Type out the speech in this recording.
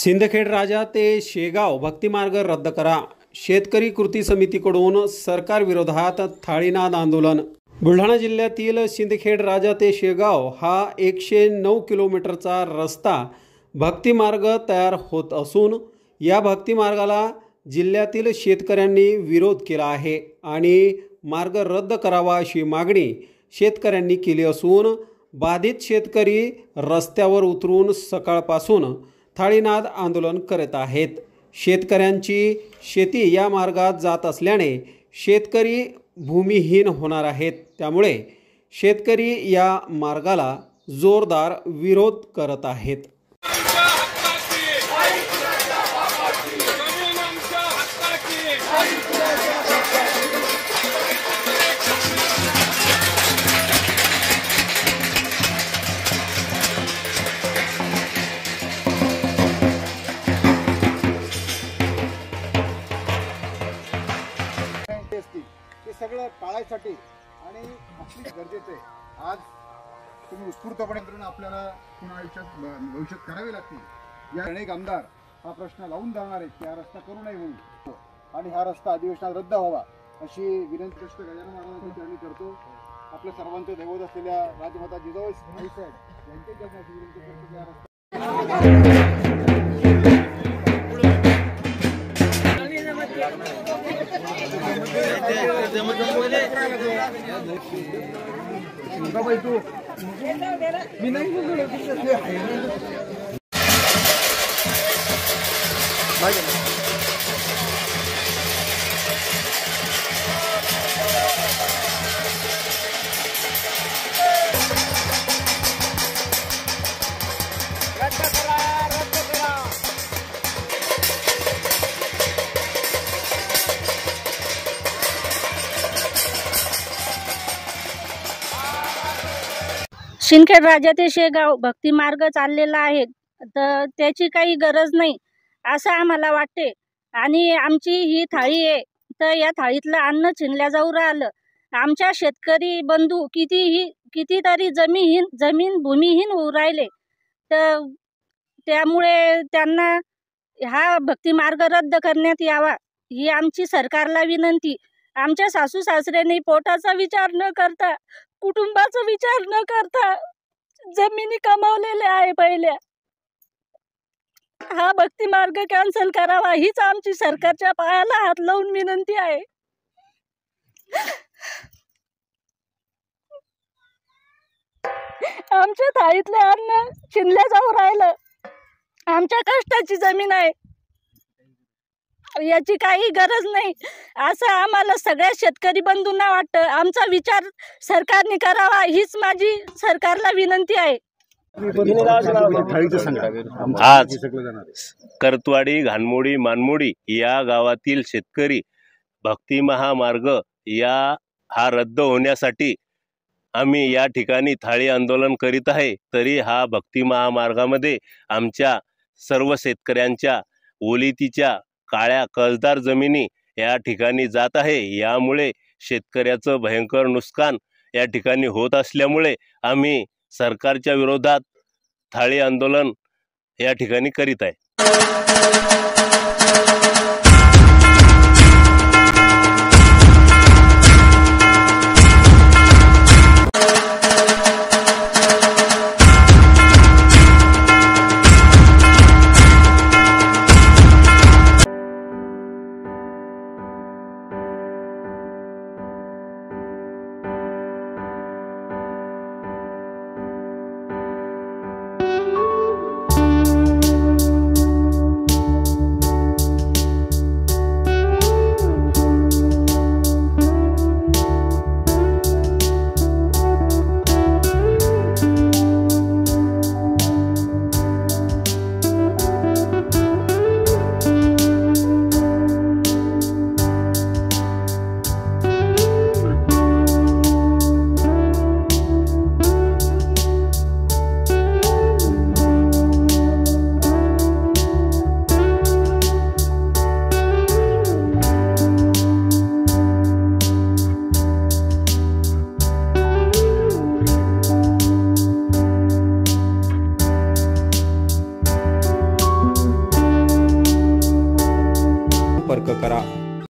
सिंदखेड राजा ते शेगाव भक्तिमार्ग रद्द करा. शेतकरी कृती समितीकडून सरकार विरोधात थाळीनाद आंदोलन. बुलढाणा जिल्ह्यातील सिंदखेड राजा ते शेगाव हा 109 किलोमीटरचा रस्ता भक्तिमार्ग तयार होत असून या भक्तिमार्गाला जिल्ह्यातील शेतकऱ्यांनी विरोध केला आहे आणि मार्ग रद्द करावा अशी मागणी शेतकऱ्यांनी केली असून बाधित शेतकरी रस्त्यावर उतरून सकाळपासून थाळीनाद आंदोलन करत आहेत. शेतकऱ्यांची शेती या मार्गात जात असल्याने शेतकरी भूमिहीन होणार आहेत. त्यामुळे शेतकरी या मार्गाला जोरदार विरोध करत आहेत. हे सगळं टाळायसाठी आणि नक्कीच गरजेचं आहे. आज तुम्ही उत्स्फूर्तपणे आपल्याला पुन्हा आयुष्यात भविष्यात करावे लागतील. या अनेक आमदार हा प्रश्न लावून जाणार आहेत की हा रस्ता करू नये म्हणून आणि हा रस्ता अधिवेशनात रद्द व्हावा अशी विनंती कष्ट गजानन महाराजांच्या चरणी करतो. आपल्या सर्वांचे दैवत असलेल्या राजमाता जिजाऊ साहेब यांच्या चरणी विनंती करतो की हा रस्ता सिंदखेड राजा ते शेगाव भक्ती मार्ग चाललेला आहे, तर त्याची काही गरज नाही असं आम्हाला वाटते. आणि आमची ही थाळी आहे, तर या थाळीतलं अन्न छिनल्या जाऊ राहिलं. आमच्या शेतकरी बंधू कितीतरी जमीन भूमिहीन होऊ राहिले, तर त्यामुळे त्यांना हा भक्ती मार्ग रद्द करण्यात यावा ही आमची सरकारला विनंती. आमच्या सासू सासऱ्यांनी पोटाचा विचार न करता, कुटुंबाचा विचार न करता जमिनी कमावलेल्या आहे पहिल्या. हा भक्ती मार्ग कॅन्सल करावा हीच आमची सरकारच्या पायाला हात लावून विनंती आहे. आमच्या थाळीतले अन्न छिनल्या जाऊ राहिलं. आमच्या कष्टाची जमीन आहे, याची काही गरज नाही असं आम्हाला सगळ्या शेतकरी बंधूंना वाटतं. आमचा विचार सरकारने करावा हीच माझी सरकारला विनंती आहे. आज करतवाडी, घाणमोडी, मानमोडी या गावातील शेतकरी भक्ती महामार्ग हा रद्द होण्यासाठी आम्ही या ठिकाणी थाळी आंदोलन करीत आहे. तरी हा भक्ती महामार्गामध्ये आमच्या सर्व शेतकऱ्यांच्या ओलितीच्या काळ्या कसदार जमिनी या ठिकाणी जात आहे. यामुळे शेतकऱ्याचं भयंकर नुकसान या ठिकाणी होत असल्यामुळे आम्ही सरकारच्या विरोधात थाळी आंदोलन या ठिकाणी करीत आहे. संपर्क करा.